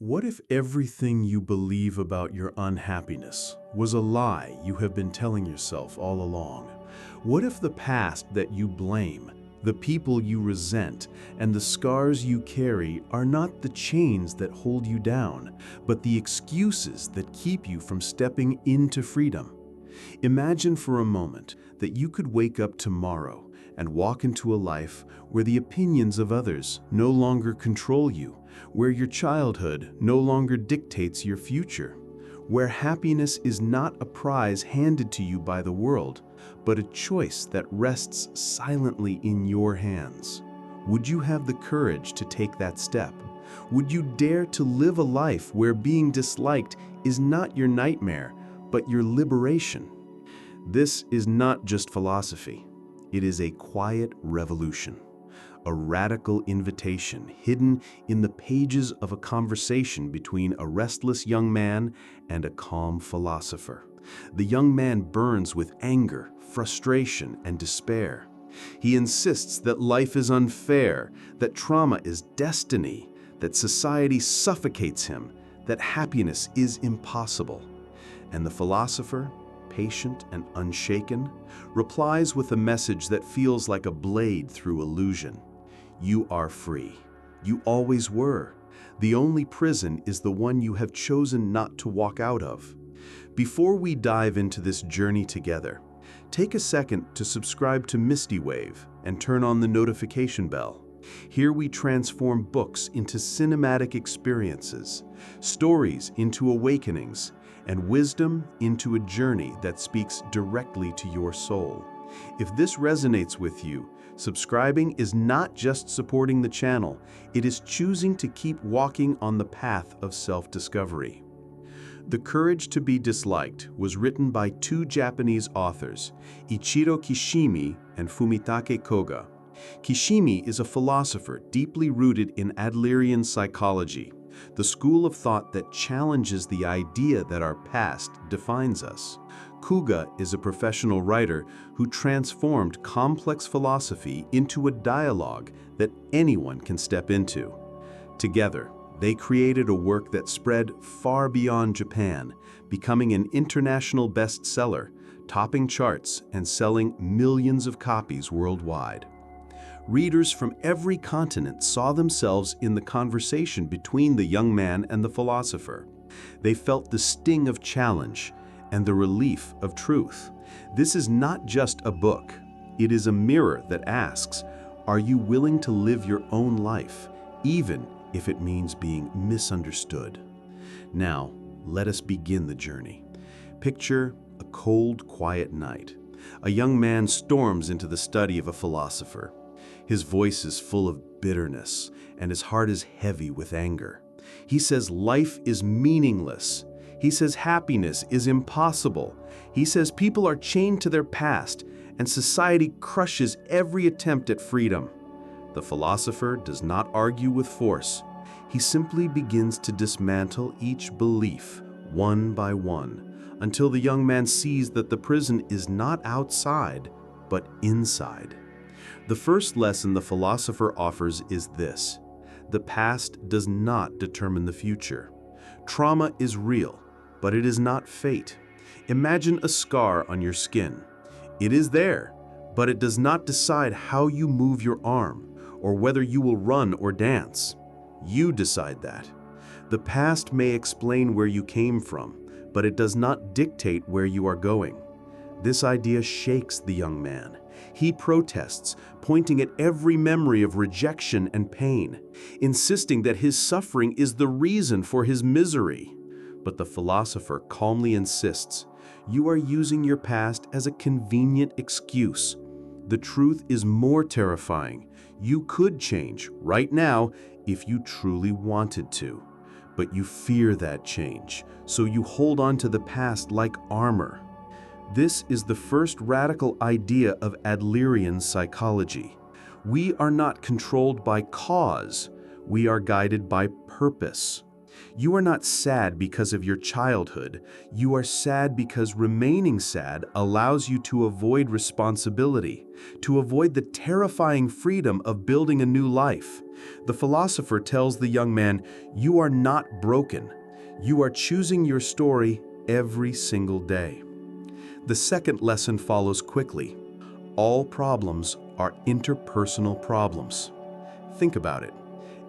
What if everything you believe about your unhappiness was a lie you have been telling yourself all along? What if the past that you blame, the people you resent, and the scars you carry are not the chains that hold you down, but the excuses that keep you from stepping into freedom? Imagine for a moment that you could wake up tomorrow and walk into a life where the opinions of others no longer control you, where your childhood no longer dictates your future, where happiness is not a prize handed to you by the world, but a choice that rests silently in your hands. Would you have the courage to take that step? Would you dare to live a life where being disliked is not your nightmare, but your liberation? This is not just philosophy. It is a quiet revolution, a radical invitation hidden in the pages of a conversation between a restless young man and a calm philosopher. The young man burns with anger, frustration, and despair. He insists that life is unfair, that trauma is destiny, that society suffocates him, that happiness is impossible. And the philosopher, patient and unshaken, replies with a message that feels like a blade through illusion. You are free. You always were. The only prison is the one you have chosen not to walk out of. Before we dive into this journey together, take a second to subscribe to MystiWave and turn on the notification bell. Here we transform books into cinematic experiences, stories into awakenings, and wisdom into a journey that speaks directly to your soul. If this resonates with you, subscribing is not just supporting the channel, it is choosing to keep walking on the path of self-discovery. The Courage to be Disliked was written by two Japanese authors, Ichiro Kishimi and Fumitake Koga. Kishimi is a philosopher deeply rooted in Adlerian psychology, the school of thought that challenges the idea that our past defines us. Koga is a professional writer who transformed complex philosophy into a dialogue that anyone can step into. Together, they created a work that spread far beyond Japan, becoming an international bestseller, topping charts and selling millions of copies worldwide. Readers from every continent saw themselves in the conversation between the young man and the philosopher. They felt the sting of challenge and the relief of truth. This is not just a book. It is a mirror that asks, are you willing to live your own life, even if it means being misunderstood? Now, let us begin the journey. Picture a cold, quiet night. A young man storms into the study of a philosopher. His voice is full of bitterness, and his heart is heavy with anger. He says life is meaningless. He says happiness is impossible. He says people are chained to their past, and society crushes every attempt at freedom. The philosopher does not argue with force. He simply begins to dismantle each belief, one by one, until the young man sees that the prison is not outside, but inside. The first lesson the philosopher offers is this: the past does not determine the future. Trauma is real, but it is not fate. Imagine a scar on your skin. It is there, but it does not decide how you move your arm or whether you will run or dance. You decide that. The past may explain where you came from, but it does not dictate where you are going. This idea shakes the young man. He protests, pointing at every memory of rejection and pain, insisting that his suffering is the reason for his misery. But the philosopher calmly insists, you are using your past as a convenient excuse. The truth is more terrifying. You could change right now if you truly wanted to. But you fear that change, so you hold on to the past like armor. This is the first radical idea of Adlerian psychology. We are not controlled by cause, we are guided by purpose. You are not sad because of your childhood. You are sad because remaining sad allows you to avoid responsibility, to avoid the terrifying freedom of building a new life. The philosopher tells the young man, "You are not broken. You are choosing your story every single day." The second lesson follows quickly. All problems are interpersonal problems. Think about it.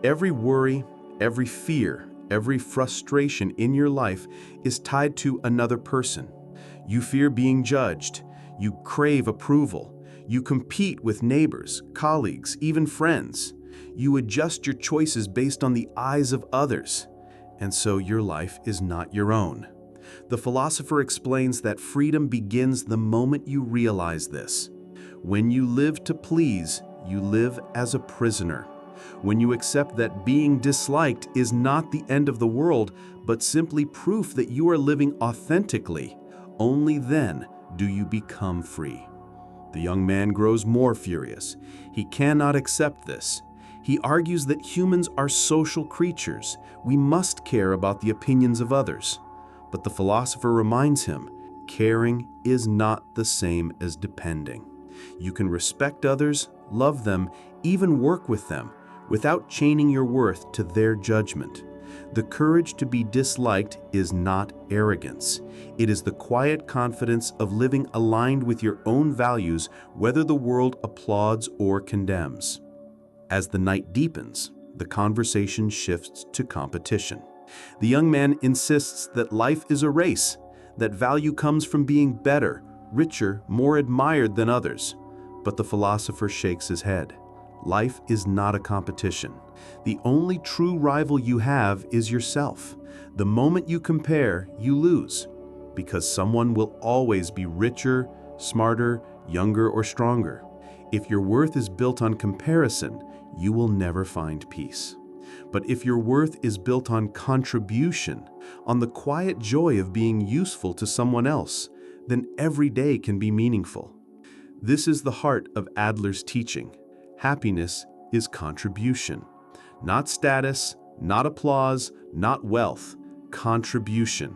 Every worry, every fear, every frustration in your life is tied to another person. You fear being judged. You crave approval. You compete with neighbors, colleagues, even friends. You adjust your choices based on the eyes of others. And so your life is not your own. The philosopher explains that freedom begins the moment you realize this. When you live to please, you live as a prisoner. When you accept that being disliked is not the end of the world, but simply proof that you are living authentically, only then do you become free. The young man grows more furious. He cannot accept this. He argues that humans are social creatures. We must care about the opinions of others. But the philosopher reminds him, caring is not the same as depending. You can respect others, love them, even work with them, without chaining your worth to their judgment. The courage to be disliked is not arrogance. It is the quiet confidence of living aligned with your own values, whether the world applauds or condemns. As the night deepens, the conversation shifts to competition. The young man insists that life is a race, that value comes from being better, richer, more admired than others. But the philosopher shakes his head. Life is not a competition. The only true rival you have is yourself. The moment you compare, you lose, because someone will always be richer, smarter, younger, or stronger. If your worth is built on comparison, you will never find peace. But if your worth is built on contribution, on the quiet joy of being useful to someone else, then every day can be meaningful. This is the heart of Adler's teaching. Happiness is contribution. Not status, not applause, not wealth. Contribution.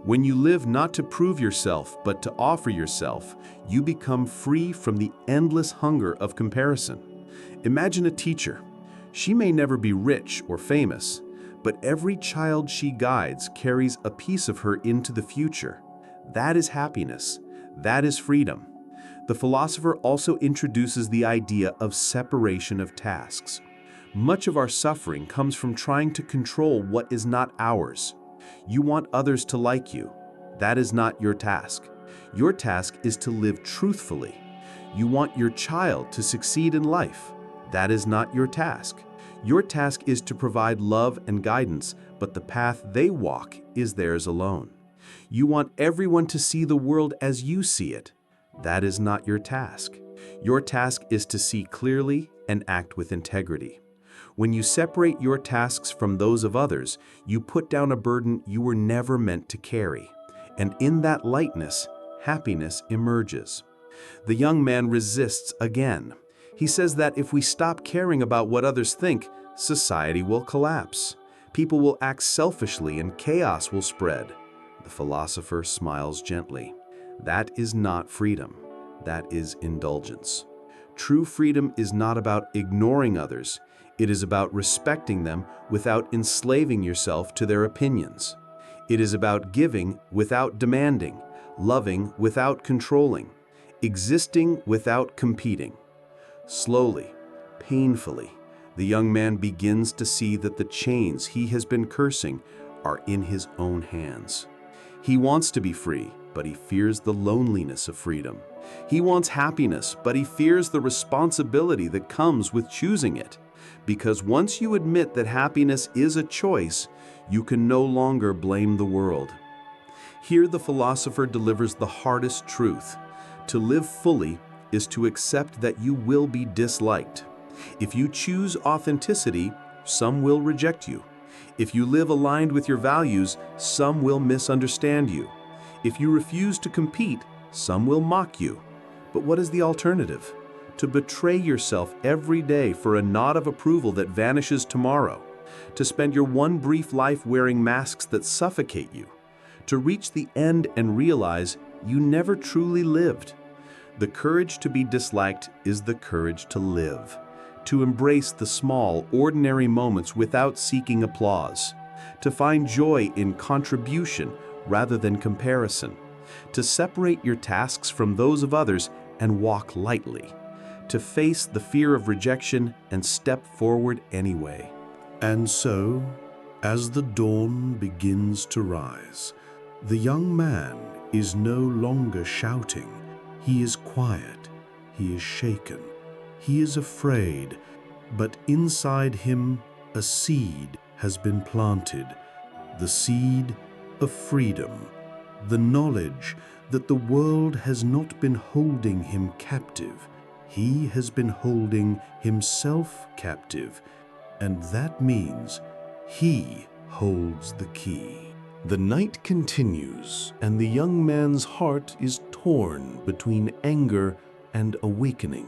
When you live not to prove yourself, but to offer yourself, you become free from the endless hunger of comparison. Imagine a teacher. She may never be rich or famous, but every child she guides carries a piece of her into the future. That is happiness. That is freedom. The philosopher also introduces the idea of separation of tasks. Much of our suffering comes from trying to control what is not ours. You want others to like you. That is not your task. Your task is to live truthfully. You want your child to succeed in life. That is not your task. Your task is to provide love and guidance, but the path they walk is theirs alone. You want everyone to see the world as you see it. That is not your task. Your task is to see clearly and act with integrity. When you separate your tasks from those of others, you put down a burden you were never meant to carry. And in that lightness, happiness emerges. The young man resists again. He says that if we stop caring about what others think, society will collapse. People will act selfishly and chaos will spread. The philosopher smiles gently. That is not freedom. That is indulgence. True freedom is not about ignoring others. It is about respecting them without enslaving yourself to their opinions. It is about giving without demanding, loving without controlling, existing without competing. Slowly, painfully, the young man begins to see that the chains he has been cursing are in his own hands. He wants to be free, but he fears the loneliness of freedom. He wants happiness, but he fears the responsibility that comes with choosing it. Because once you admit that happiness is a choice, you can no longer blame the world. Here the philosopher delivers the hardest truth. To live fully is to accept that you will be disliked. If you choose authenticity, some will reject you. If you live aligned with your values, some will misunderstand you. If you refuse to compete, some will mock you. But what is the alternative? To betray yourself every day for a nod of approval that vanishes tomorrow. To spend your one brief life wearing masks that suffocate you, to reach the end and realize you never truly lived. The courage to be disliked is the courage to live, to embrace the small, ordinary moments without seeking applause, to find joy in contribution rather than comparison, to separate your tasks from those of others and walk lightly, to face the fear of rejection and step forward anyway. And so, as the dawn begins to rise, the young man is no longer shouting. He is quiet, he is shaken, he is afraid, but inside him a seed has been planted, the seed of freedom, the knowledge that the world has not been holding him captive. He has been holding himself captive, and that means he holds the key. The night continues, and the young man's heart is torn between anger and awakening.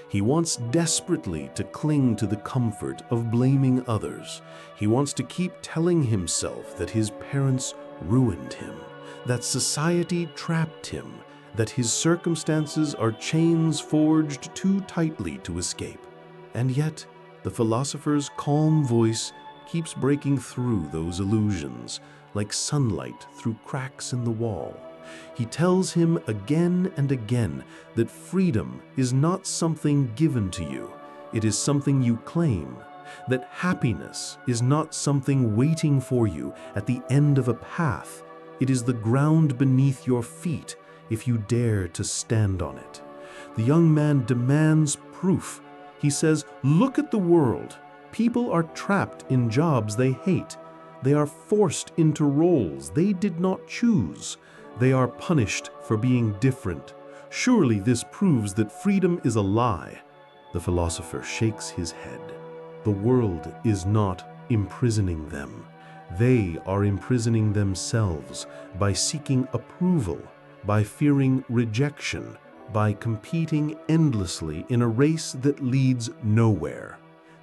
He wants desperately to cling to the comfort of blaming others. He wants to keep telling himself that his parents ruined him, that society trapped him, that his circumstances are chains forged too tightly to escape. And yet, the philosopher's calm voice keeps breaking through those illusions, like sunlight through cracks in the wall. He tells him again and again that freedom is not something given to you, it is something you claim, that happiness is not something waiting for you at the end of a path, it is the ground beneath your feet if you dare to stand on it. The young man demands proof. He says, "Look at the world. People are trapped in jobs they hate. They are forced into roles they did not choose. They are punished for being different. Surely this proves that freedom is a lie." The philosopher shakes his head. The world is not imprisoning them. They are imprisoning themselves by seeking approval, by fearing rejection, by competing endlessly in a race that leads nowhere.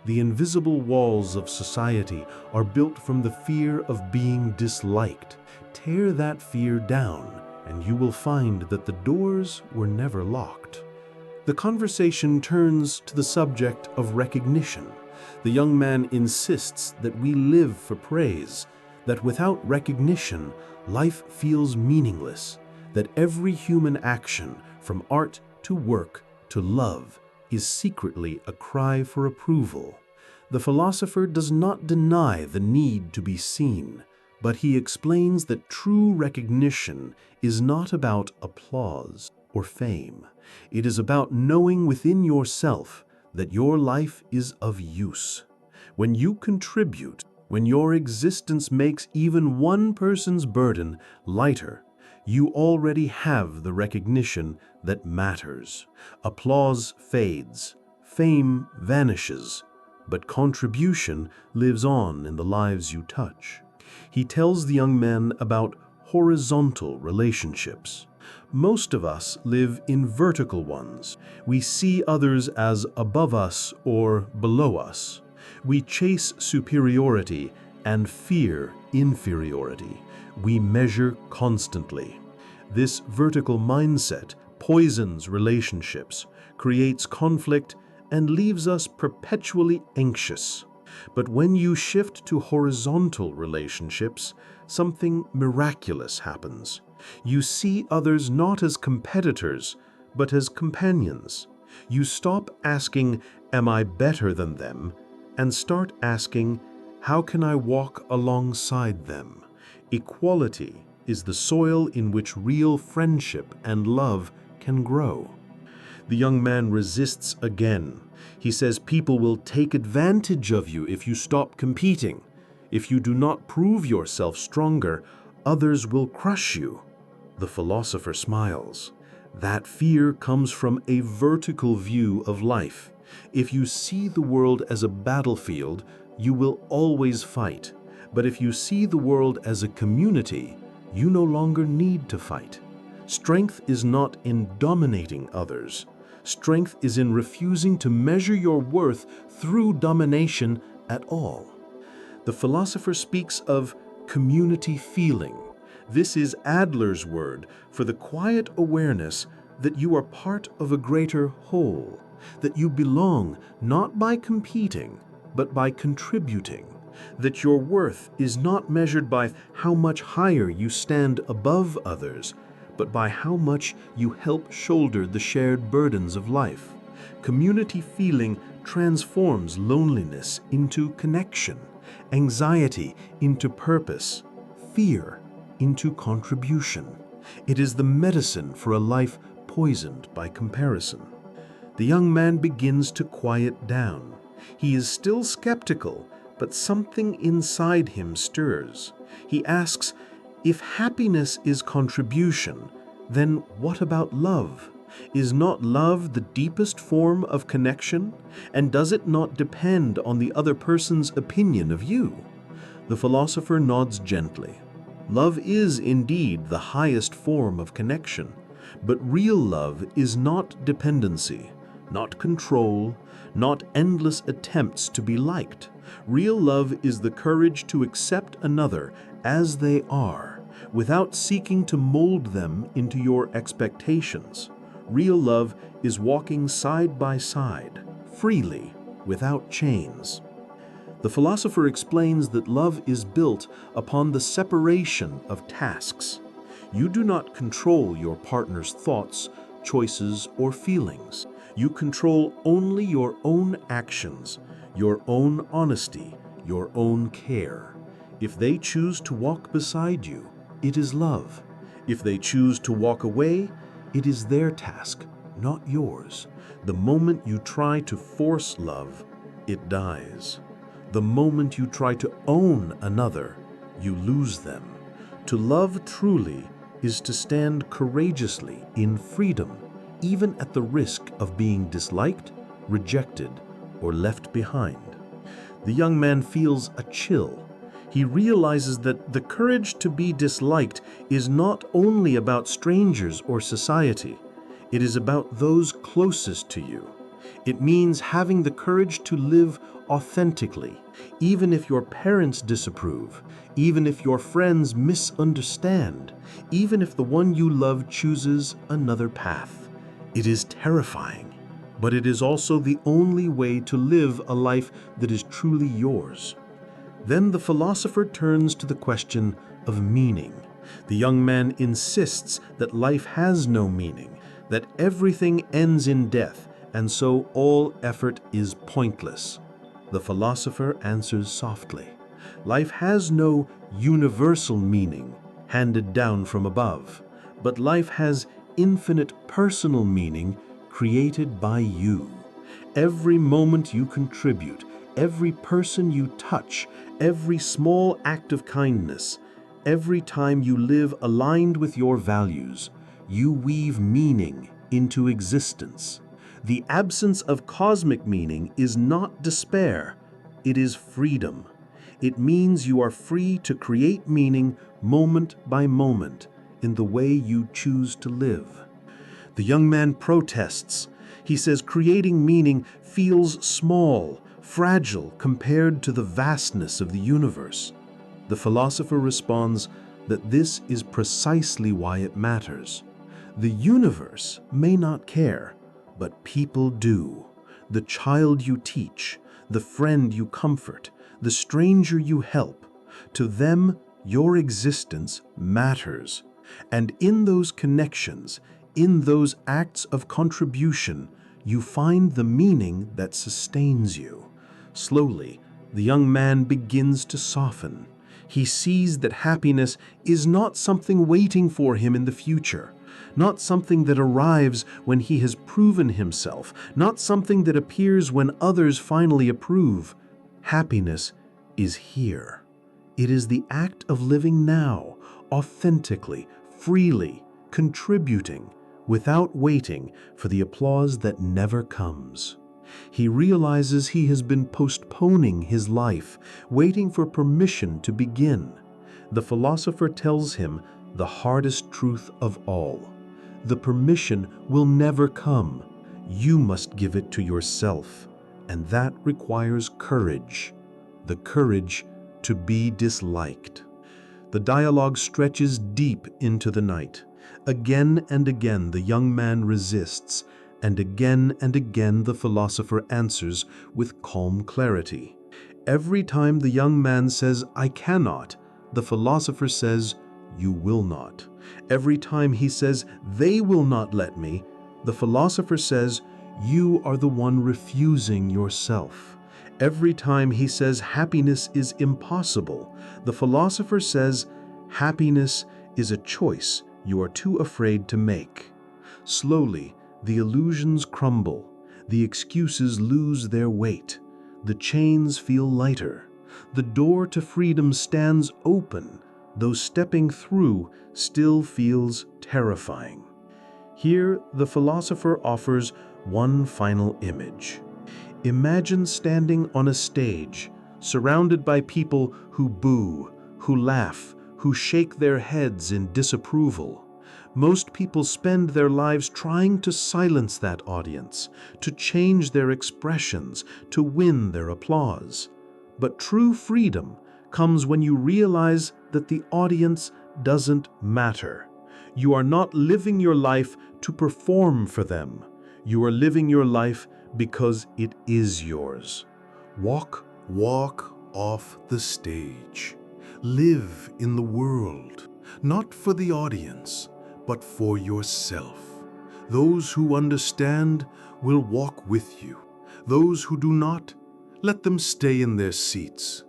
The invisible walls of society are built from the fear of being disliked. Tear that fear down, and you will find that the doors were never locked. The conversation turns to the subject of recognition. The young man insists that we live for praise, that without recognition, life feels meaningless, that every human action, from art to work to love, is secretly a cry for approval. The philosopher does not deny the need to be seen, but he explains that true recognition is not about applause or fame. It is about knowing within yourself that your life is of use. When you contribute, when your existence makes even one person's burden lighter, you already have the recognition that matters. Applause fades, fame vanishes, but contribution lives on in the lives you touch. He tells the young man about horizontal relationships. Most of us live in vertical ones. We see others as above us or below us. We chase superiority and fear inferiority. We measure constantly. This vertical mindset poisons relationships, creates conflict, and leaves us perpetually anxious. But when you shift to horizontal relationships, something miraculous happens. You see others not as competitors, but as companions. You stop asking, "Am I better than them?" and start asking, "How can I walk alongside them?" Equality is the soil in which real friendship and love can grow. The young man resists again. He says people will take advantage of you if you stop competing. If you do not prove yourself stronger, others will crush you. The philosopher smiles. That fear comes from a vertical view of life. If you see the world as a battlefield, you will always fight. But if you see the world as a community, you no longer need to fight. Strength is not in dominating others. Strength is in refusing to measure your worth through domination at all. The philosopher speaks of community feeling. This is Adler's word for the quiet awareness that you are part of a greater whole, that you belong not by competing, but by contributing, that your worth is not measured by how much higher you stand above others, but by how much you help shoulder the shared burdens of life. Community feeling transforms loneliness into connection, anxiety into purpose, fear into contribution. It is the medicine for a life poisoned by comparison. The young man begins to quiet down. He is still skeptical, but something inside him stirs. He asks, if happiness is contribution, then what about love? Is not love the deepest form of connection? And does it not depend on the other person's opinion of you? The philosopher nods gently. Love is indeed the highest form of connection, but real love is not dependency, not control, not endless attempts to be liked. Real love is the courage to accept another as they are, without seeking to mold them into your expectations. Real love is walking side by side, freely, without chains. The philosopher explains that love is built upon the separation of tasks. You do not control your partner's thoughts, choices, or feelings. You control only your own actions, your own honesty, your own care. If they choose to walk beside you, it is love. If they choose to walk away, it is their task, not yours. The moment you try to force love, it dies. The moment you try to own another, you lose them. To love truly is to stand courageously in freedom, even at the risk of being disliked, rejected, or left behind. The young man feels a chill. He realizes that the courage to be disliked is not only about strangers or society. It is about those closest to you. It means having the courage to live authentically, even if your parents disapprove, even if your friends misunderstand, even if the one you love chooses another path. It is terrifying, but it is also the only way to live a life that is truly yours. Then the philosopher turns to the question of meaning. The young man insists that life has no meaning, that everything ends in death, and so all effort is pointless. The philosopher answers softly. Life has no universal meaning handed down from above, but life has infinite personal meaning created by you. Every moment you contribute, every person you touch, every small act of kindness, every time you live aligned with your values, you weave meaning into existence. The absence of cosmic meaning is not despair, it is freedom. It means you are free to create meaning moment by moment in the way you choose to live. The young man protests. He says creating meaning feels small, fragile compared to the vastness of the universe. The philosopher responds that this is precisely why it matters. The universe may not care, but people do. The child you teach, the friend you comfort, the stranger you help, to them your existence matters. And in those connections, in those acts of contribution, you find the meaning that sustains you. Slowly, the young man begins to soften. He sees that happiness is not something waiting for him in the future, not something that arrives when he has proven himself, not something that appears when others finally approve. Happiness is here. It is the act of living now, authentically, freely, contributing, without waiting for the applause that never comes. He realizes he has been postponing his life, waiting for permission to begin. The philosopher tells him the hardest truth of all. The permission will never come. You must give it to yourself, and that requires courage, the courage to be disliked. The dialogue stretches deep into the night. Again and again the young man resists, and again the philosopher answers with calm clarity. Every time the young man says, "I cannot," the philosopher says, "You will not." Every time he says, "They will not let me," the philosopher says, "You are the one refusing yourself." Every time he says, "Happiness is impossible," the philosopher says, "Happiness is a choice you are too afraid to make." Slowly, the illusions crumble, the excuses lose their weight, the chains feel lighter, the door to freedom stands open, though stepping through still feels terrifying. Here, the philosopher offers one final image. Imagine standing on a stage, surrounded by people who boo, who laugh, who shake their heads in disapproval. Most people spend their lives trying to silence that audience, to change their expressions, to win their applause. But true freedom comes when you realize that the audience doesn't matter. You are not living your life to perform for them. You are living your life because it is yours. Walk off the stage. Live in the world, not for the audience, but for yourself. Those who understand will walk with you. Those who do not, let them stay in their seats.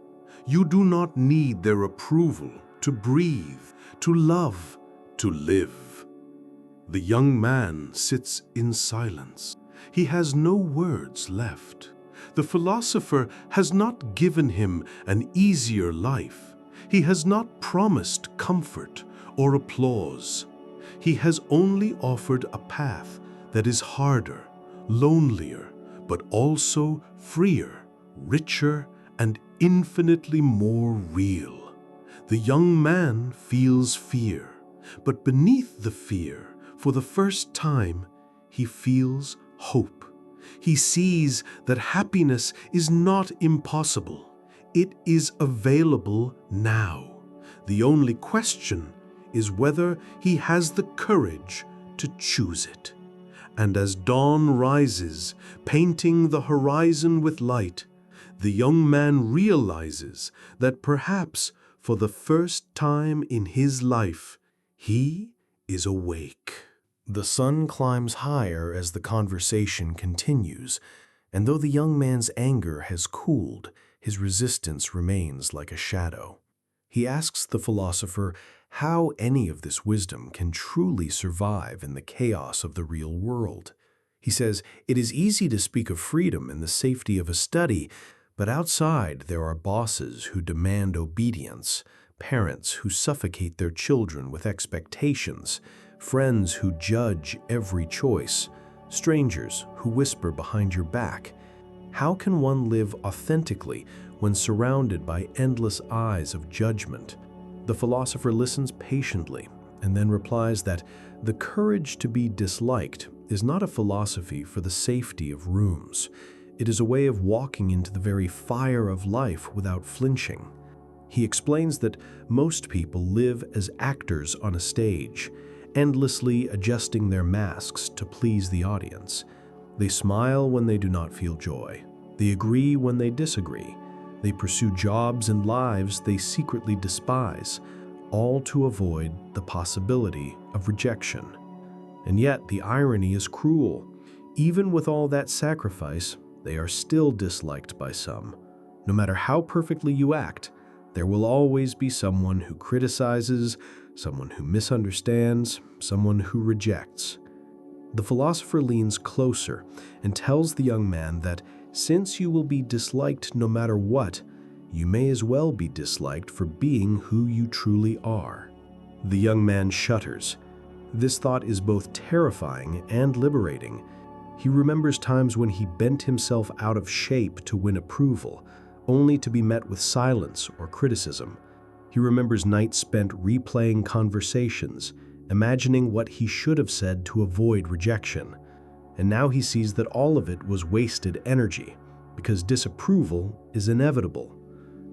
You do not need their approval to breathe, to love, to live. The young man sits in silence. He has no words left. The philosopher has not given him an easier life. He has not promised comfort or applause. He has only offered a path that is harder, lonelier, but also freer, richer, and infinitely more real. The young man feels fear, but beneath the fear, for the first time, he feels hope. He sees that happiness is not impossible. It is available now. The only question is whether he has the courage to choose it. And as dawn rises, painting the horizon with light, the young man realizes that perhaps for the first time in his life, he is awake. The sun climbs higher as the conversation continues, and though the young man's anger has cooled, his resistance remains like a shadow. He asks the philosopher how any of this wisdom can truly survive in the chaos of the real world. He says, "It is easy to speak of freedom in the safety of a study, but outside there are bosses who demand obedience, parents who suffocate their children with expectations, friends who judge every choice, strangers who whisper behind your back. How can one live authentically when surrounded by endless eyes of judgment?" The philosopher listens patiently and then replies that the courage to be disliked is not a philosophy for the safety of rooms. It is a way of walking into the very fire of life without flinching. He explains that most people live as actors on a stage, endlessly adjusting their masks to please the audience. They smile when they do not feel joy. They agree when they disagree. They pursue jobs and lives they secretly despise, all to avoid the possibility of rejection. And yet the irony is cruel. Even with all that sacrifice, they are still disliked by some. No matter how perfectly you act, there will always be someone who criticizes, someone who misunderstands, someone who rejects. The philosopher leans closer and tells the young man that since you will be disliked no matter what, you may as well be disliked for being who you truly are. The young man shudders. This thought is both terrifying and liberating. He remembers times when he bent himself out of shape to win approval, only to be met with silence or criticism. He remembers nights spent replaying conversations, imagining what he should have said to avoid rejection. And now he sees that all of it was wasted energy, because disapproval is inevitable.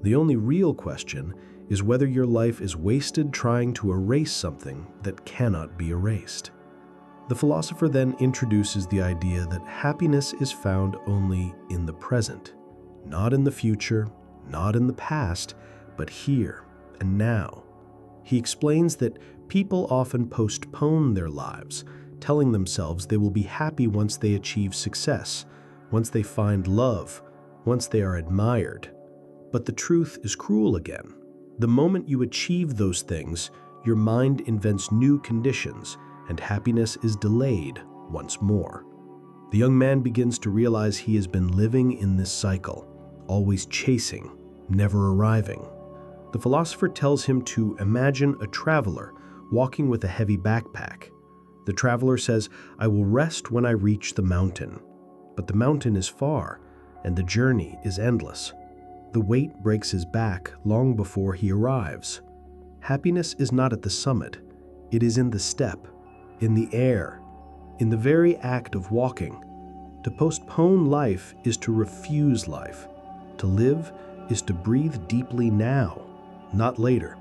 The only real question is whether your life is wasted trying to erase something that cannot be erased. The philosopher then introduces the idea that happiness is found only in the present, not in the future, not in the past, but here and now. He explains that people often postpone their lives, telling themselves they will be happy once they achieve success, once they find love, once they are admired. But the truth is cruel again. The moment you achieve those things, your mind invents new conditions, and happiness is delayed once more. The young man begins to realize he has been living in this cycle, always chasing, never arriving. The philosopher tells him to imagine a traveler walking with a heavy backpack. The traveler says, "I will rest when I reach the mountain." But the mountain is far, and the journey is endless. The weight breaks his back long before he arrives. Happiness is not at the summit. It is in the step, in the air, in the very act of walking. To postpone life is to refuse life. To live is to breathe deeply now, not later.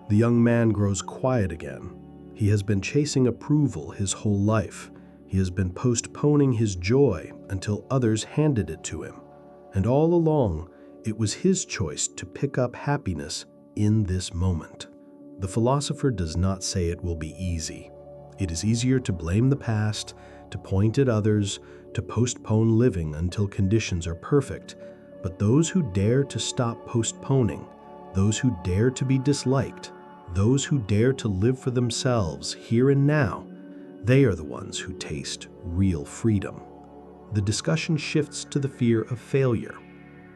The young man grows quiet again. He has been chasing approval his whole life. He has been postponing his joy until others handed it to him. And all along, it was his choice to pick up happiness in this moment. The philosopher does not say it will be easy. It is easier to blame the past, to point at others, to postpone living until conditions are perfect. But those who dare to stop postponing, those who dare to be disliked, those who dare to live for themselves here and now, they are the ones who taste real freedom. The discussion shifts to the fear of failure.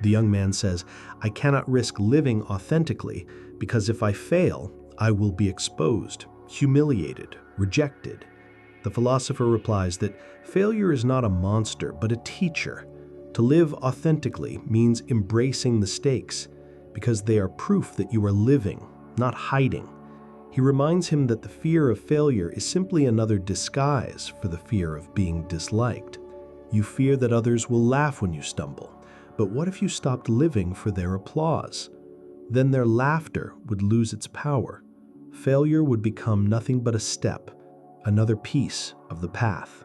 The young man says, "I cannot risk living authentically because if I fail, I will be exposed, humiliated, rejected." The philosopher replies that failure is not a monster, but a teacher. To live authentically means embracing the stakes, because they are proof that you are living, not hiding. He reminds him that the fear of failure is simply another disguise for the fear of being disliked. You fear that others will laugh when you stumble, but what if you stopped living for their applause? Then their laughter would lose its power. Failure would become nothing but a step, another piece of the path.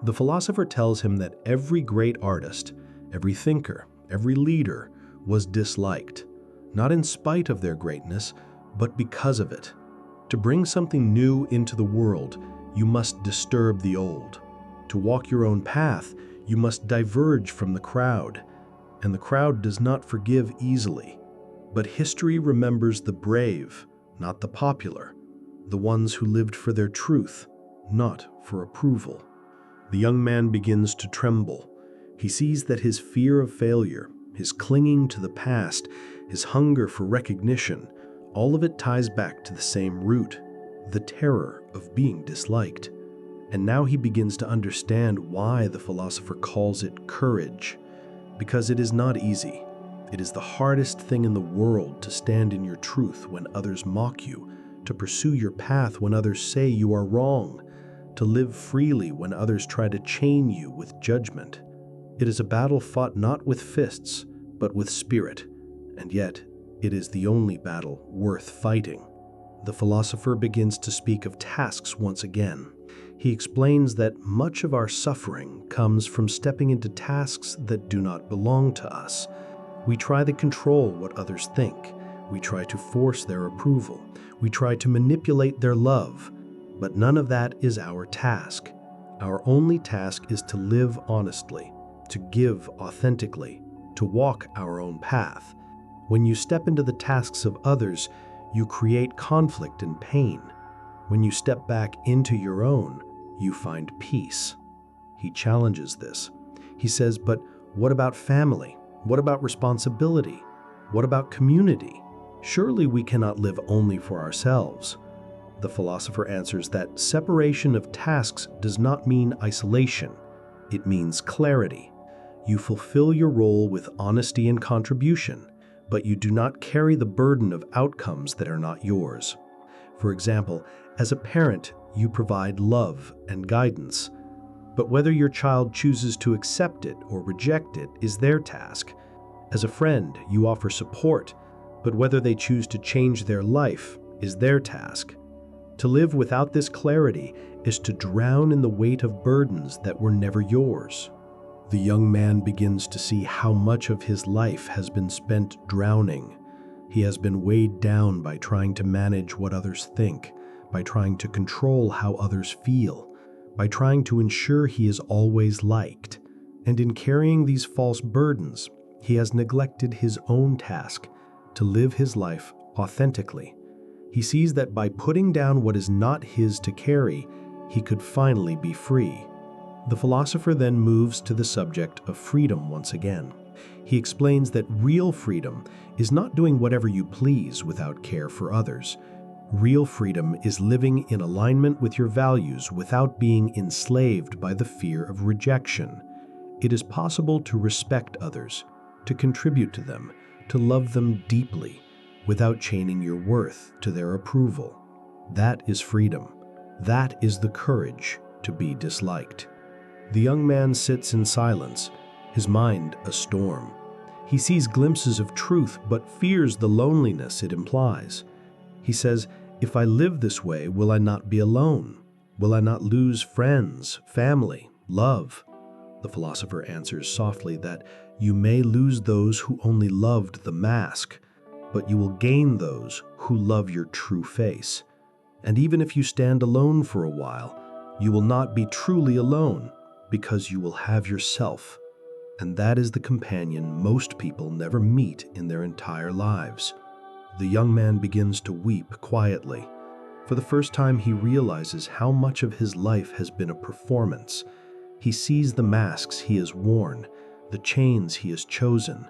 The philosopher tells him that every great artist, every thinker, every leader was disliked, not in spite of their greatness, but because of it. To bring something new into the world, you must disturb the old. To walk your own path, you must diverge from the crowd. And the crowd does not forgive easily. But history remembers the brave, not the popular, the ones who lived for their truth, not for approval. The young man begins to tremble. He sees that his fear of failure, his clinging to the past, his hunger for recognition, all of it ties back to the same root, the terror of being disliked. And now he begins to understand why the philosopher calls it courage. Because it is not easy. It is the hardest thing in the world to stand in your truth when others mock you, to pursue your path when others say you are wrong, to live freely when others try to chain you with judgment. It is a battle fought not with fists, but with spirit, and yet it is the only battle worth fighting. The philosopher begins to speak of tasks once again. He explains that much of our suffering comes from stepping into tasks that do not belong to us. We try to control what others think. We try to force their approval. We try to manipulate their love. But none of that is our task. Our only task is to live honestly, to give authentically, to walk our own path. When you step into the tasks of others, you create conflict and pain. When you step back into your own, you find peace. He challenges this. He says, but what about family? What about responsibility? What about community? Surely we cannot live only for ourselves. The philosopher answers that separation of tasks does not mean isolation. It means clarity. You fulfill your role with honesty and contribution, but you do not carry the burden of outcomes that are not yours. For example, as a parent, you provide love and guidance. But whether your child chooses to accept it or reject it is their task. As a friend, you offer support, but whether they choose to change their life is their task. To live without this clarity is to drown in the weight of burdens that were never yours. The young man begins to see how much of his life has been spent drowning. He has been weighed down by trying to manage what others think, by trying to control how others feel, by trying to ensure he is always liked. And in carrying these false burdens, he has neglected his own task to live his life authentically. He sees that by putting down what is not his to carry, he could finally be free. The philosopher then moves to the subject of freedom once again. He explains that real freedom is not doing whatever you please without care for others. Real freedom is living in alignment with your values without being enslaved by the fear of rejection. It is possible to respect others, to contribute to them, to love them deeply, without chaining your worth to their approval. That is freedom. That is the courage to be disliked. The young man sits in silence, his mind a storm. He sees glimpses of truth, but fears the loneliness it implies. He says, "If I live this way, will I not be alone? Will I not lose friends, family, love?" The philosopher answers softly that you may lose those who only loved the mask, but you will gain those who love your true face. And even if you stand alone for a while, you will not be truly alone, because you will have yourself. And that is the companion most people never meet in their entire lives. The young man begins to weep quietly. For the first time, he realizes how much of his life has been a performance. He sees the masks he has worn, the chains he has chosen,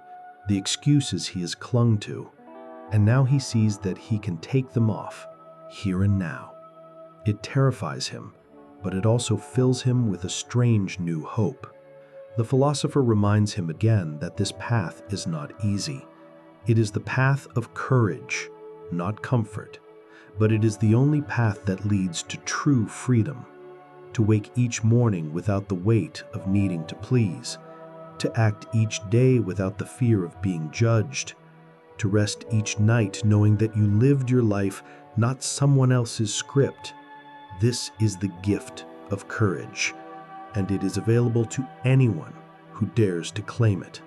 the excuses he has clung to, and now he sees that he can take them off, here and now. It terrifies him, but it also fills him with a strange new hope. The philosopher reminds him again that this path is not easy. It is the path of courage, not comfort, but it is the only path that leads to true freedom. To wake each morning without the weight of needing to please, to act each day without the fear of being judged, to rest each night knowing that you lived your life, not someone else's script. This is the gift of courage, and it is available to anyone who dares to claim it.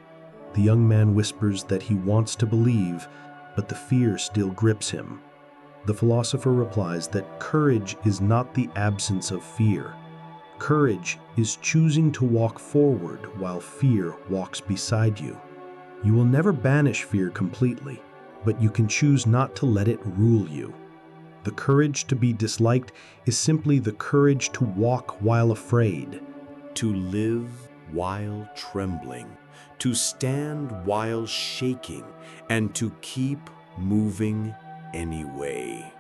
The young man whispers that he wants to believe, but the fear still grips him. The philosopher replies that courage is not the absence of fear. Courage is choosing to walk forward while fear walks beside you. You will never banish fear completely, but you can choose not to let it rule you. The courage to be disliked is simply the courage to walk while afraid, To live while trembling, to stand while shaking, and to keep moving anyway.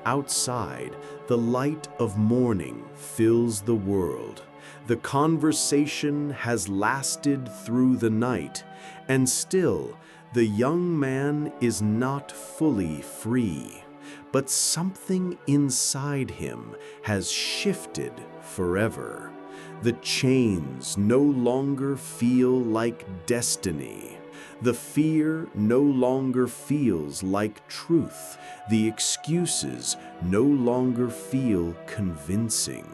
Outside, the light of morning fills the world. The conversation has lasted through the night, and still the young man is not fully free. But something inside him has shifted forever. The chains no longer feel like destiny. The fear no longer feels like truth. The excuses no longer feel convincing.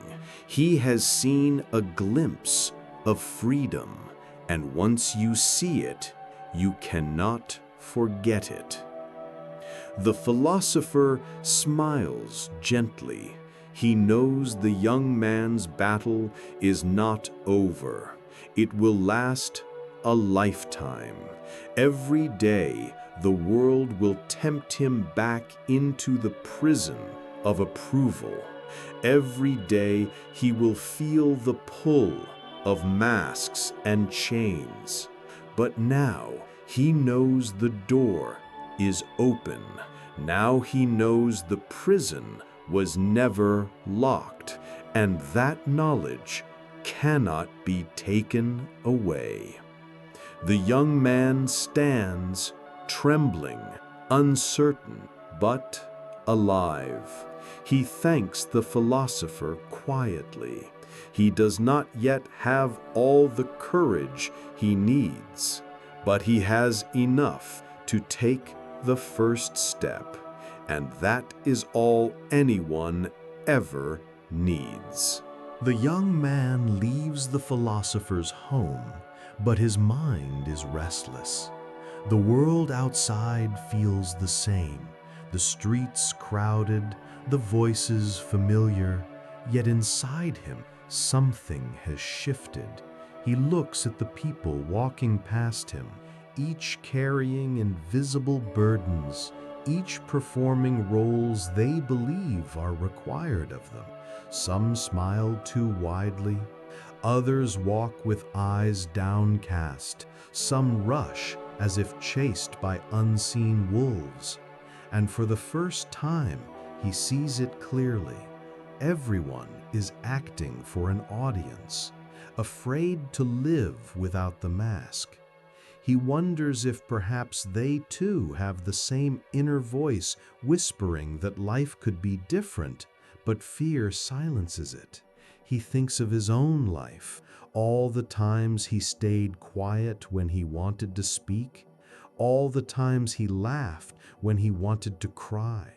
He has seen a glimpse of freedom, and once you see it, you cannot forget it. The philosopher smiles gently. He knows the young man's battle is not over. It will last a lifetime. Every day, the world will tempt him back into the prison of approval. Every day, he will feel the pull of masks and chains. But now, he knows the door is open. Now he knows the prison was never locked, and that knowledge cannot be taken away. The young man stands, trembling, uncertain, but alive. He thanks the philosopher quietly. He does not yet have all the courage he needs, but he has enough to take the first step, and that is all anyone ever needs. The young man leaves the philosopher's home, but his mind is restless. The world outside feels the same, the streets crowded, the voices familiar, yet inside him something has shifted. He looks at the people walking past him, each carrying invisible burdens, each performing roles they believe are required of them. Some smile too widely, others walk with eyes downcast, some rush as if chased by unseen wolves. And for the first time, he sees it clearly. Everyone is acting for an audience, afraid to live without the mask. He wonders if perhaps they too have the same inner voice whispering that life could be different, but fear silences it. He thinks of his own life, all the times he stayed quiet when he wanted to speak, all the times he laughed when he wanted to cry,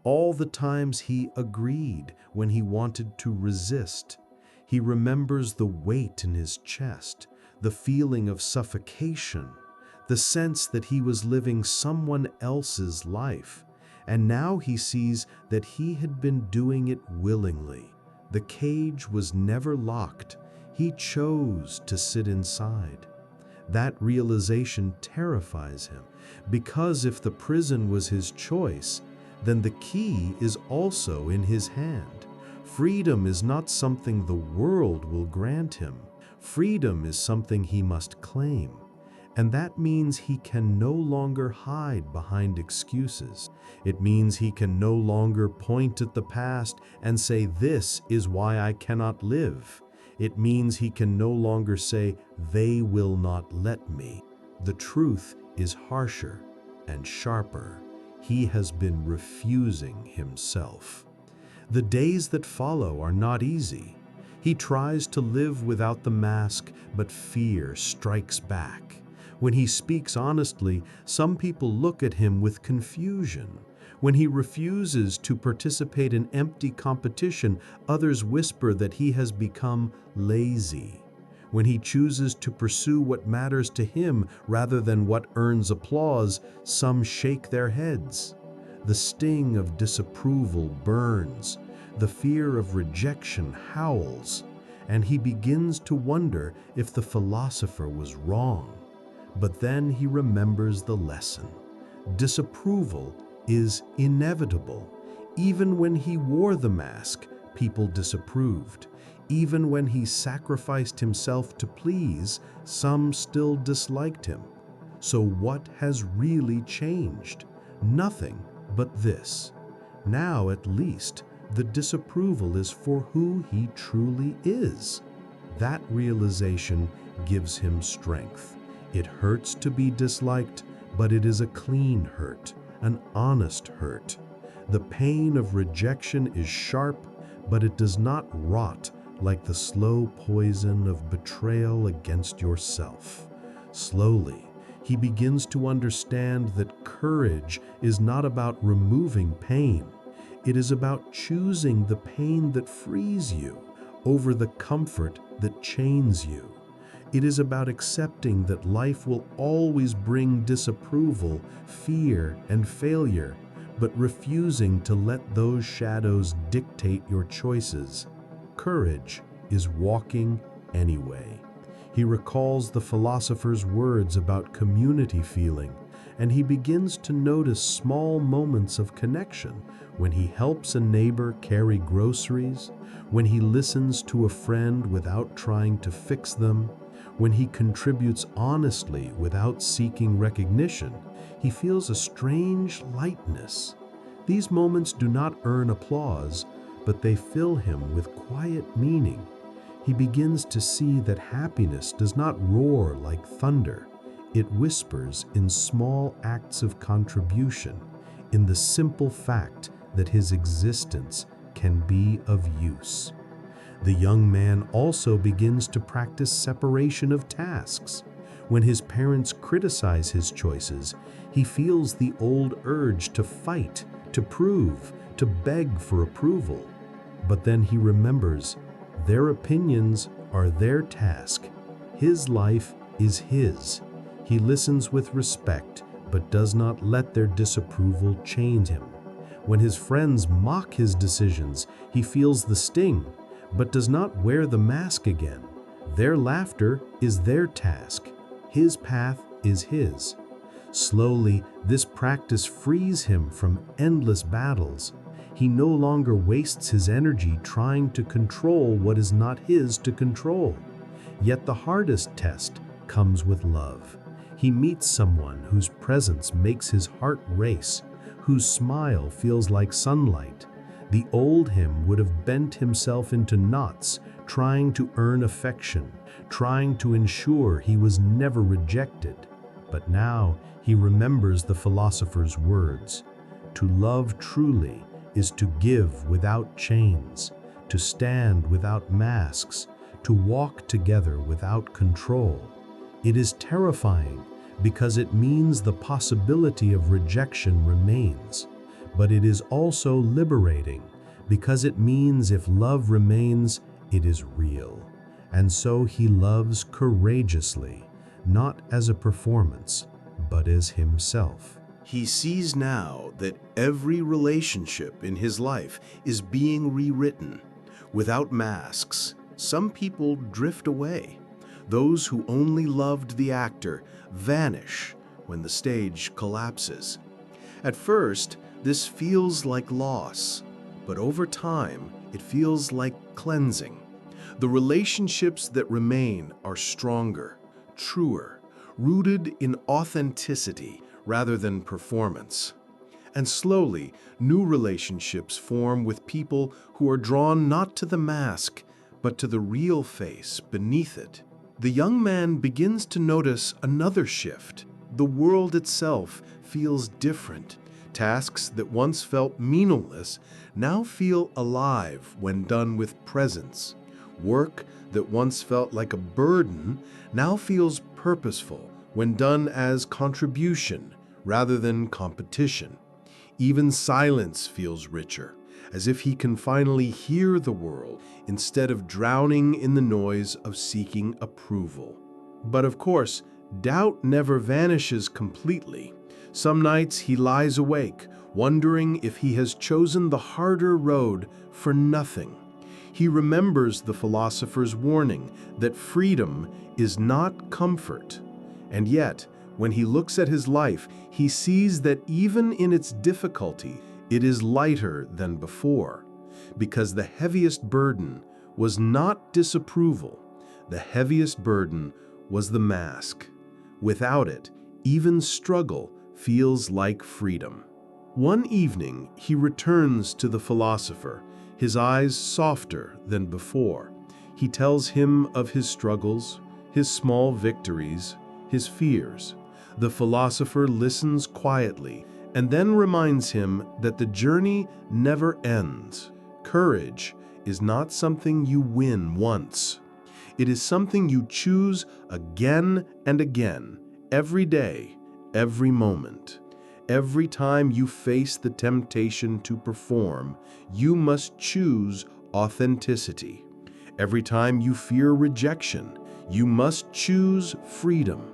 all the times he agreed when he wanted to resist. He remembers the weight in his chest, the feeling of suffocation, the sense that he was living someone else's life. And now he sees that he had been doing it willingly. The cage was never locked. He chose to sit inside. That realization terrifies him, because if the prison was his choice, then the key is also in his hand. Freedom is not something the world will grant him. Freedom is something he must claim. And that means he can no longer hide behind excuses. It means he can no longer point at the past and say, "This is why I cannot live." It means he can no longer say, "They will not let me." The truth is harsher and sharper. He has been refusing himself. The days that follow are not easy. He tries to live without the mask, but fear strikes back. When he speaks honestly, some people look at him with confusion. When he refuses to participate in empty competition, others whisper that he has become lazy. When he chooses to pursue what matters to him rather than what earns applause, some shake their heads. The sting of disapproval burns. The fear of rejection howls. And he begins to wonder if the philosopher was wrong. But then he remembers the lesson. Disapproval is inevitable. Even when he wore the mask, people disapproved. Even when he sacrificed himself to please, some still disliked him. So what has really changed? Nothing but this. Now, at least, the disapproval is for who he truly is. That realization gives him strength. It hurts to be disliked, but it is a clean hurt, an honest hurt. The pain of rejection is sharp, but it does not rot like the slow poison of betrayal against yourself. Slowly, he begins to understand that courage is not about removing pain. It is about choosing the pain that frees you over the comfort that chains you. It is about accepting that life will always bring disapproval, fear, and failure, but refusing to let those shadows dictate your choices. Courage is walking anyway. He recalls the philosopher's words about community feeling, and he begins to notice small moments of connection when he helps a neighbor carry groceries, when he listens to a friend without trying to fix them, when he contributes honestly without seeking recognition. He feels a strange lightness. These moments do not earn applause, but they fill him with quiet meaning. He begins to see that happiness does not roar like thunder. It whispers in small acts of contribution, in the simple fact that his existence can be of use. The young man also begins to practice separation of tasks. When his parents criticize his choices, he feels the old urge to fight, to prove, to beg for approval. But then he remembers, their opinions are their task. His life is his. He listens with respect, but does not let their disapproval chain him. When his friends mock his decisions, he feels the sting, but does not wear the mask again. Their laughter is their task. His path is his. Slowly, this practice frees him from endless battles. He no longer wastes his energy trying to control what is not his to control. Yet the hardest test comes with love. He meets someone whose presence makes his heart race, whose smile feels like sunlight. The old him would have bent himself into knots, trying to earn affection, trying to ensure he was never rejected. But now he remembers the philosopher's words. To love truly is to give without chains, to stand without masks, to walk together without control. It is terrifying because it means the possibility of rejection remains, but it is also liberating because it means if love remains, it is real. And so he loves courageously, not as a performance, but as himself. He sees now that every relationship in his life is being rewritten. Without masks, some people drift away. Those who only loved the actor vanish when the stage collapses. At first, this feels like loss, but over time, it feels like cleansing. The relationships that remain are stronger, truer, rooted in authenticity rather than performance. And slowly, new relationships form with people who are drawn not to the mask, but to the real face beneath it. The young man begins to notice another shift. The world itself feels different. Tasks that once felt meaningless now feel alive when done with presence. Work that once felt like a burden now feels purposeful when done as contribution rather than competition. Even silence feels richer, as if he can finally hear the world instead of drowning in the noise of seeking approval. But of course, doubt never vanishes completely. Some nights he lies awake, wondering if he has chosen the harder road for nothing. He remembers the philosopher's warning that freedom is not comfort. And yet, when he looks at his life, he sees that even in its difficulty, it is lighter than before, because the heaviest burden was not disapproval. The heaviest burden was the mask. Without it, even struggle feels like freedom. One evening, he returns to the philosopher, his eyes softer than before. He tells him of his struggles, his small victories, his fears. The philosopher listens quietly and then reminds him that the journey never ends. Courage is not something you win once. It is something you choose again and again, every day, every moment. Every time you face the temptation to perform, you must choose authenticity. Every time you fear rejection, you must choose freedom.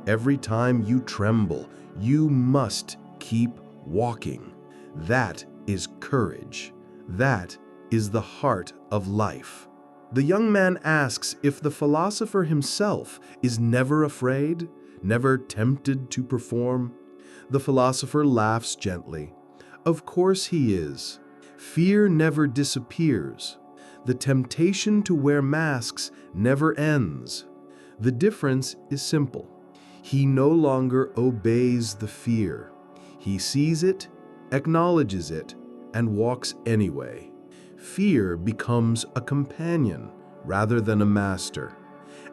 Every time you tremble, you must keep walking. That is courage. That is the heart of life. The young man asks if the philosopher himself is never afraid, never tempted to perform. The philosopher laughs gently. Of course he is. Fear never disappears. The temptation to wear masks never ends. The difference is simple. He no longer obeys the fear. He sees it, acknowledges it, and walks anyway. Fear becomes a companion rather than a master.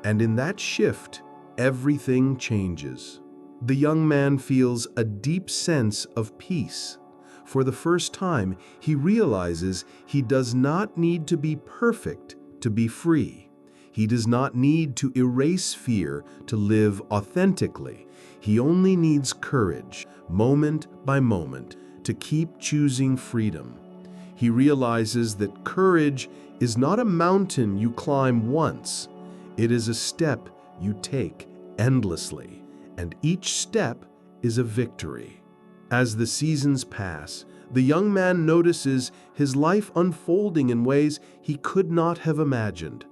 And in that shift, everything changes. The young man feels a deep sense of peace. For the first time, he realizes he does not need to be perfect to be free. He does not need to erase fear to live authentically. He only needs courage, moment by moment, to keep choosing freedom. He realizes that courage is not a mountain you climb once. It is a step you take endlessly, and each step is a victory. As the seasons pass, the young man notices his life unfolding in ways he could not have imagined.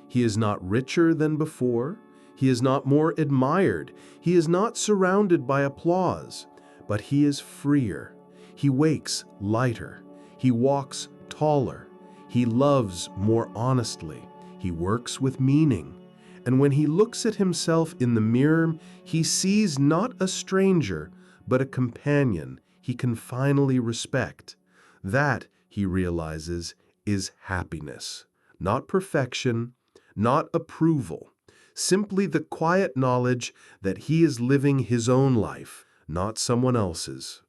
He is not richer than before. He is not more admired. He is not surrounded by applause, but he is freer. He wakes lighter. He walks taller. He loves more honestly. He works with meaning. And when he looks at himself in the mirror, he sees not a stranger, but a companion he can finally respect. That, he realizes, is happiness. Not perfection, not approval. Simply the quiet knowledge that he is living his own life, not someone else's.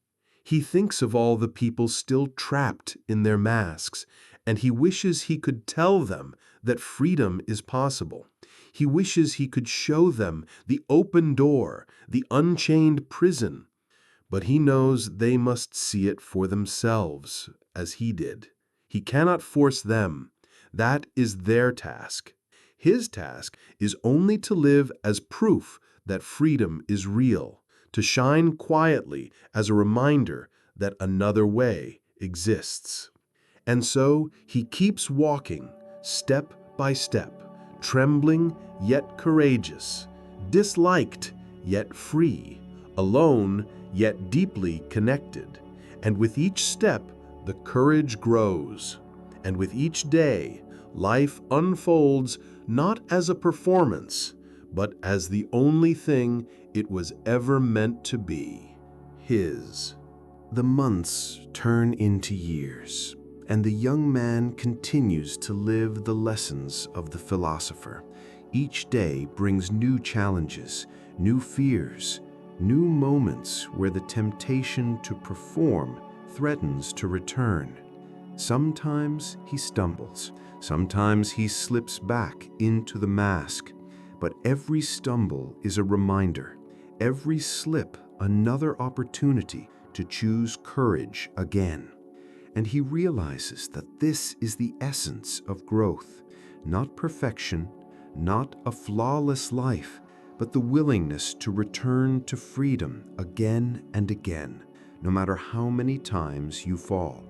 He thinks of all the people still trapped in their masks, and he wishes he could tell them that freedom is possible. He wishes he could show them the open door, the unchained prison. But he knows they must see it for themselves, as he did. He cannot force them. That is their task. His task is only to live as proof that freedom is real, to shine quietly as a reminder that another way exists. And so he keeps walking, step by step, trembling yet courageous, disliked yet free, alone yet deeply connected. And with each step, the courage grows. And with each day, life unfolds not as a performance, but as the only thing it was ever meant to be, his. The months turn into years, and the young man continues to live the lessons of the philosopher. Each day brings new challenges, new fears, new moments where the temptation to perform threatens to return. Sometimes he stumbles, sometimes he slips back into the mask, but every stumble is a reminder, every slip another opportunity to choose courage again. And he realizes that this is the essence of growth, not perfection, not a flawless life, but the willingness to return to freedom again and again, no matter how many times you fall.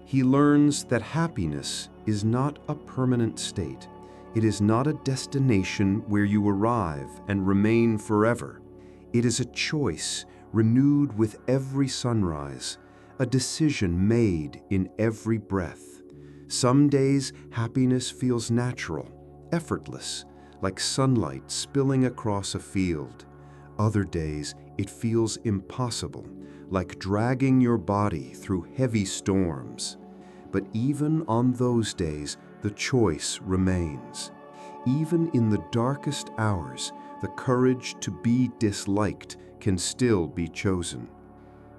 He learns that happiness is not a permanent state. It is not a destination where you arrive and remain forever. It is a choice renewed with every sunrise, a decision made in every breath. Some days, happiness feels natural, effortless, like sunlight spilling across a field. Other days, it feels impossible, like dragging your body through heavy storms. But even on those days, the choice remains. Even in the darkest hours, the courage to be disliked can still be chosen.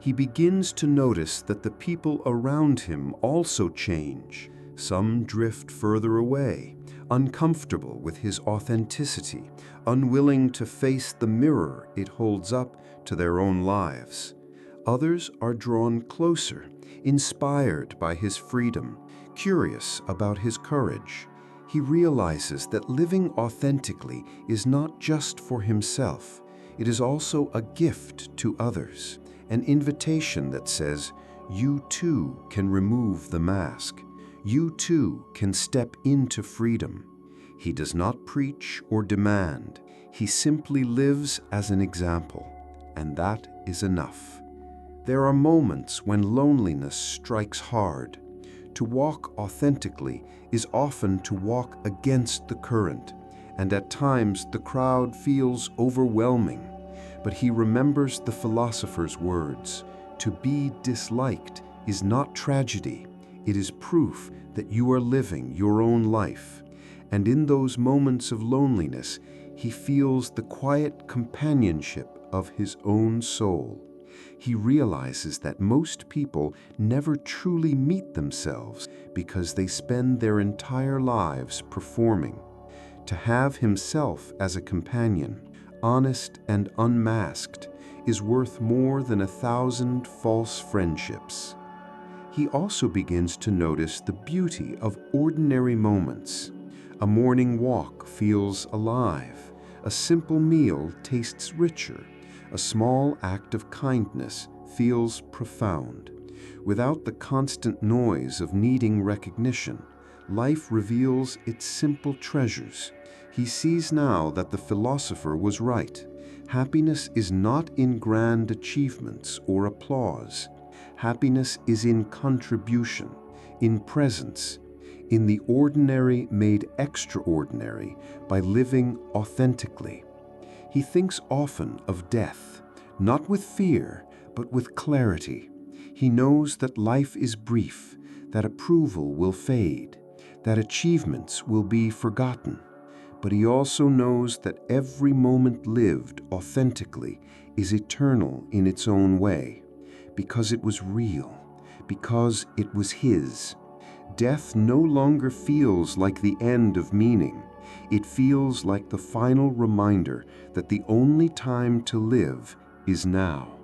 He begins to notice that the people around him also change. Some drift further away, uncomfortable with his authenticity, unwilling to face the mirror it holds up to their own lives. Others are drawn closer, inspired by his freedom, curious about his courage. He realizes that living authentically is not just for himself. It is also a gift to others, an invitation that says, you too can remove the mask. You too can step into freedom. He does not preach or demand. He simply lives as an example, and that is enough. There are moments when loneliness strikes hard. To walk authentically is often to walk against the current, and at times the crowd feels overwhelming. But he remembers the philosopher's words, to be disliked is not tragedy. It is proof that you are living your own life. And in those moments of loneliness, he feels the quiet companionship of his own soul. He realizes that most people never truly meet themselves because they spend their entire lives performing. To have himself as a companion, honest and unmasked, is worth more than 1,000 false friendships. He also begins to notice the beauty of ordinary moments. A morning walk feels alive. A simple meal tastes richer. A small act of kindness feels profound. Without the constant noise of needing recognition, life reveals its simple treasures. He sees now that the philosopher was right. Happiness is not in grand achievements or applause. Happiness is in contribution, in presence, in the ordinary made extraordinary by living authentically. He thinks often of death, not with fear, but with clarity. He knows that life is brief, that approval will fade, that achievements will be forgotten. But he also knows that every moment lived authentically is eternal in its own way, because it was real, because it was his. Death no longer feels like the end of meaning. It feels like the final reminder that the only time to live is now.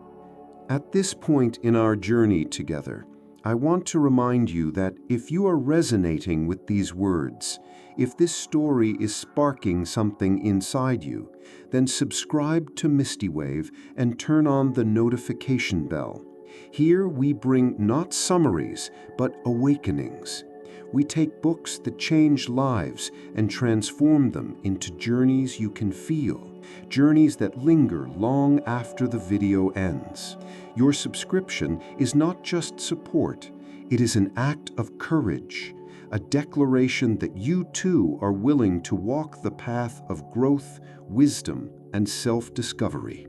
At this point in our journey together, I want to remind you that if you are resonating with these words, if this story is sparking something inside you, then subscribe to MystiWave and turn on the notification bell. Here we bring not summaries, but awakenings. We take books that change lives and transform them into journeys you can feel, journeys that linger long after the video ends. Your subscription is not just support, it is an act of courage, a declaration that you too are willing to walk the path of growth, wisdom, and self-discovery.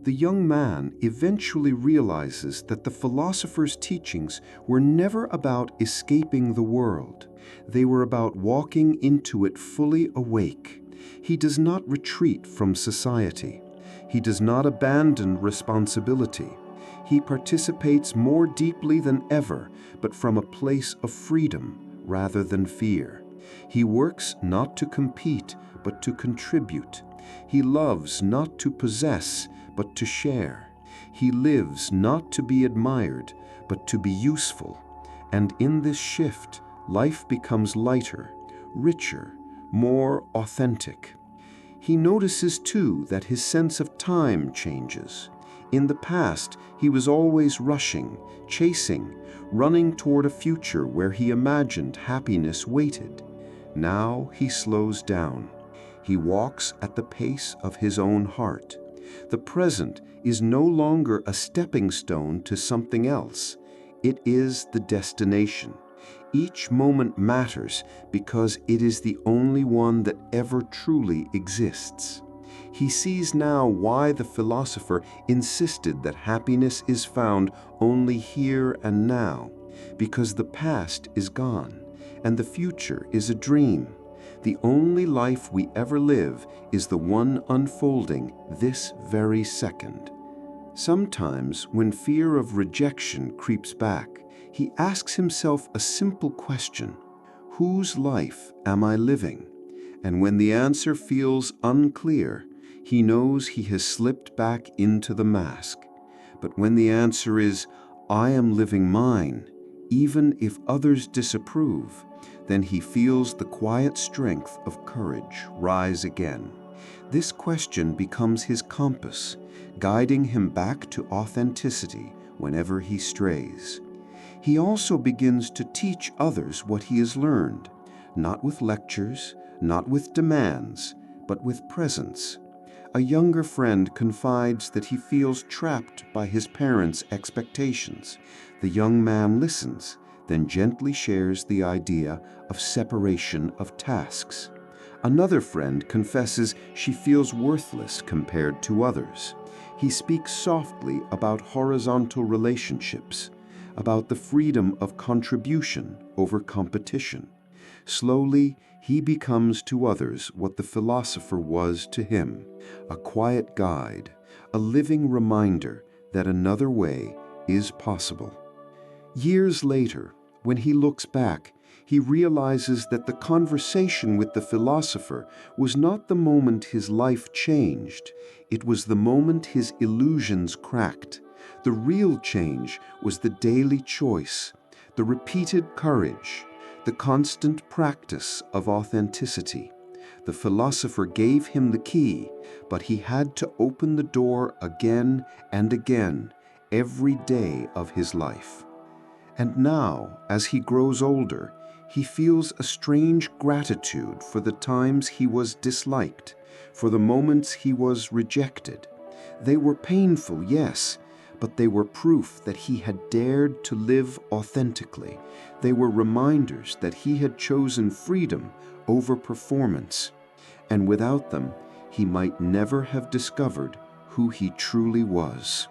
The young man eventually realizes that the philosopher's teachings were never about escaping the world. They were about walking into it fully awake. He does not retreat from society. He does not abandon responsibility. He participates more deeply than ever, but from a place of freedom rather than fear. He works not to compete, but to contribute. He loves not to possess, but to share. He lives not to be admired, but to be useful. And in this shift, life becomes lighter, richer, more authentic. He notices too that his sense of time changes. In the past, he was always rushing, chasing, running toward a future where he imagined happiness waited. Now he slows down. He walks at the pace of his own heart. The present is no longer a stepping stone to something else. It is the destination. Each moment matters because it is the only one that ever truly exists. He sees now why the philosopher insisted that happiness is found only here and now, because the past is gone and the future is a dream. The only life we ever live is the one unfolding this very second. Sometimes, when fear of rejection creeps back, he asks himself a simple question: whose life am I living? And when the answer feels unclear, he knows he has slipped back into the mask. But when the answer is, I am living mine, even if others disapprove, then he feels the quiet strength of courage rise again. This question becomes his compass, guiding him back to authenticity whenever he strays. He also begins to teach others what he has learned, not with lectures, not with demands, but with presence. A younger friend confides that he feels trapped by his parents' expectations. The young man listens, then gently shares the idea of separation of tasks. Another friend confesses she feels worthless compared to others. He speaks softly about horizontal relationships, about the freedom of contribution over competition. Slowly, he becomes to others what the philosopher was to him, a quiet guide, a living reminder that another way is possible. Years later, when he looks back, He realizes that the conversation with the philosopher was not the moment his life changed. It was the moment his illusions cracked. The real change was the daily choice, the repeated courage, the constant practice of authenticity. The philosopher gave him the key, but he had to open the door again and again, every day of his life. And now, as he grows older, he feels a strange gratitude for the times he was disliked, for the moments he was rejected. They were painful, yes, but they were proof that he had dared to live authentically. They were reminders that he had chosen freedom over performance. And without them, he might never have discovered who he truly was.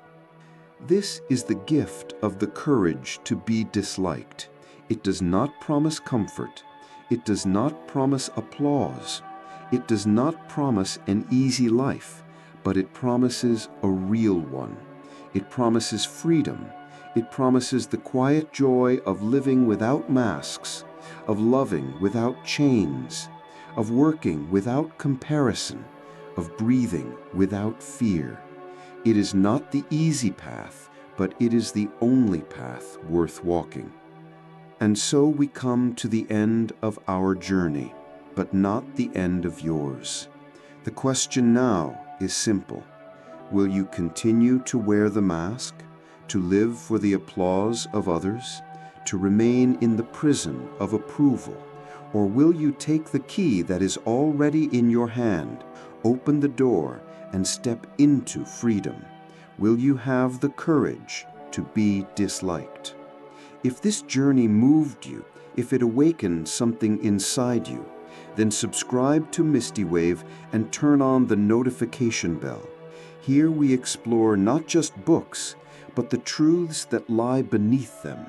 This is the gift of the courage to be disliked. It does not promise comfort. It does not promise applause. It does not promise an easy life, but it promises a real one. It promises freedom. It promises the quiet joy of living without masks, of loving without chains, of working without comparison, of breathing without fear. It is not the easy path, but it is the only path worth walking. And so we come to the end of our journey, but not the end of yours. The question now is simple. Will you continue to wear the mask, to live for the applause of others, to remain in the prison of approval? Or will you take the key that is already in your hand, open the door, and step into freedom? Will you have the courage to be disliked? If this journey moved you, if it awakened something inside you, then subscribe to MystiWave and turn on the notification bell. Here we explore not just books, but the truths that lie beneath them.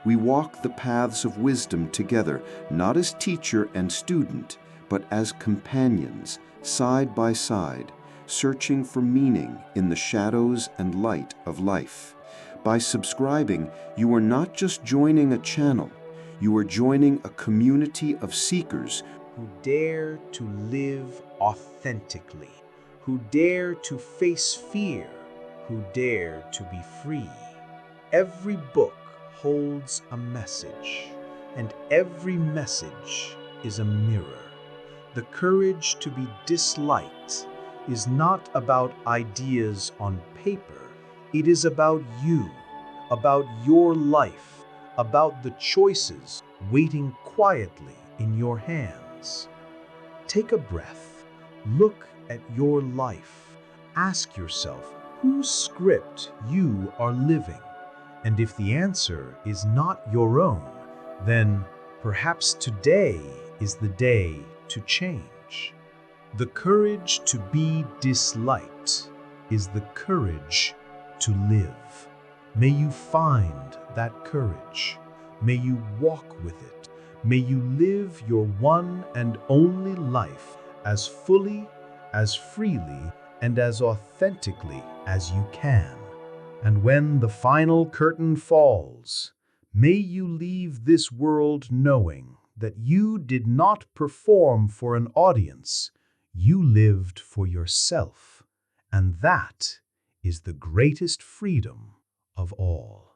We walk the paths of wisdom together, not as teacher and student, but as companions, side by side, searching for meaning in the shadows and light of life. By subscribing, you are not just joining a channel, you are joining a community of seekers who dare to live authentically, who dare to face fear, who dare to be free. Every book holds a message, and every message is a mirror. The courage to be disliked is not about ideas on paper. It is about you, about your life, about the choices waiting quietly in your hands. Take a breath. Look at your life. Ask yourself whose script you are living. And if the answer is not your own, then perhaps today is the day to change. The courage to be disliked is the courage to live. May you find that courage. May you walk with it. May you live your one and only life as fully, as freely, and as authentically as you can. And when the final curtain falls, may you leave this world knowing that you did not perform for an audience, you lived for yourself. And that is the greatest freedom of all.